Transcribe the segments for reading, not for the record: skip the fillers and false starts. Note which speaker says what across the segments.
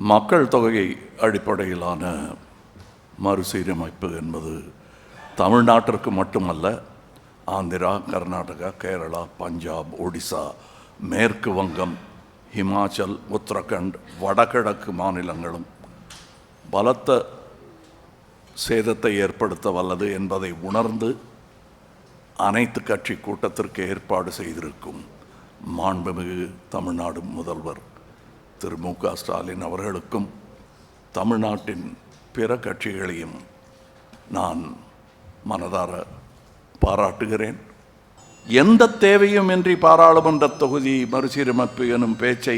Speaker 1: மக்கள் தொகை அடிப்படையிலான மறுசீரமைப்பு என்பது தமிழ்நாட்டிற்கு மட்டுமல்ல, ஆந்திரா, கர்நாடகா, கேரளா, பஞ்சாப், ஒடிசா, மேற்கு வங்கம், ஹிமாச்சல், உத்தரகண்ட், வடகிழக்கு மாநிலங்களும் பலத்த சேதத்தை ஏற்படுத்த வல்லது என்பதை உணர்ந்து அனைத்து கட்சி கூட்டத்திற்கு ஏற்பாடு செய்திருக்கும் மாண்புமிகு தமிழ்நாடு முதல்வர் திரு மு.க. ஸ்டாலின் அவர்களுக்கும் தமிழ்நாட்டின் பிற கட்சிகளையும் நான் மனதார பாராட்டுகிறேன். எந்த தேவையும் இன்றி பாராளுமன்ற தொகுதி மறுசீரமைப்பு எனும் பேச்சை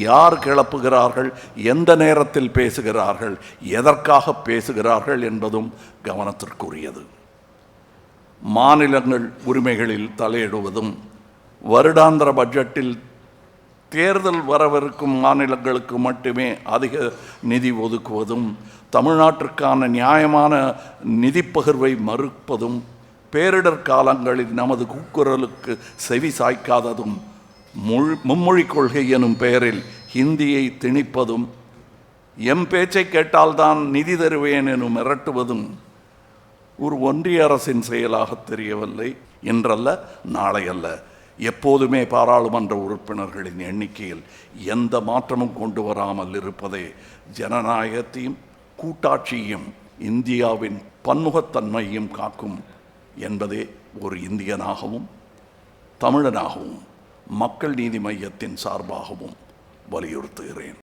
Speaker 1: யார் கிளப்புகிறார்கள், எந்த நேரத்தில் பேசுகிறார்கள், எதற்காக பேசுகிறார்கள் என்பதும் கவனத்திற்குரியது. மாநிலங்கள் உரிமைகளில் தலையிடுவதும், வருடாந்திர பட்ஜெட்டில் தேர்தல் வரவிருக்கும் மாநிலங்களுக்கு மட்டுமே அதிக நிதி ஒதுக்குவதும், தமிழ்நாட்டிற்கான நியாயமான நிதி பகிர்வை மறுப்பதும், பேரிடர் காலங்களில் நமது கூக்குரலுக்கு செவி சாய்க்காததும், மும்மொழி கொள்கை எனும் பெயரில் ஹிந்தியை திணிப்பதும், எம் பேச்சை கேட்டால்தான் நிதி தருவேன் எனும் மிரட்டுவதும் ஒரு ஒன்றிய அரசின் செயலாக தெரியவில்லை. இன்றல்ல, நாளை அல்ல, எப்போதுமே பாராளுமன்ற உறுப்பினர்களின் எண்ணிக்கையில் எந்த மாற்றமும் கொண்டு வராமல் இருப்பதே ஜனநாயகத்தையும் கூட்டாட்சியையும் இந்தியாவின் பன்முகத்தன்மையும் காக்கும் என்பதே ஒரு இந்தியனாகவும் தமிழனாகவும் மக்கள் நீதி மையத்தின் சார்பாகவும் வலியுறுத்துகிறேன்.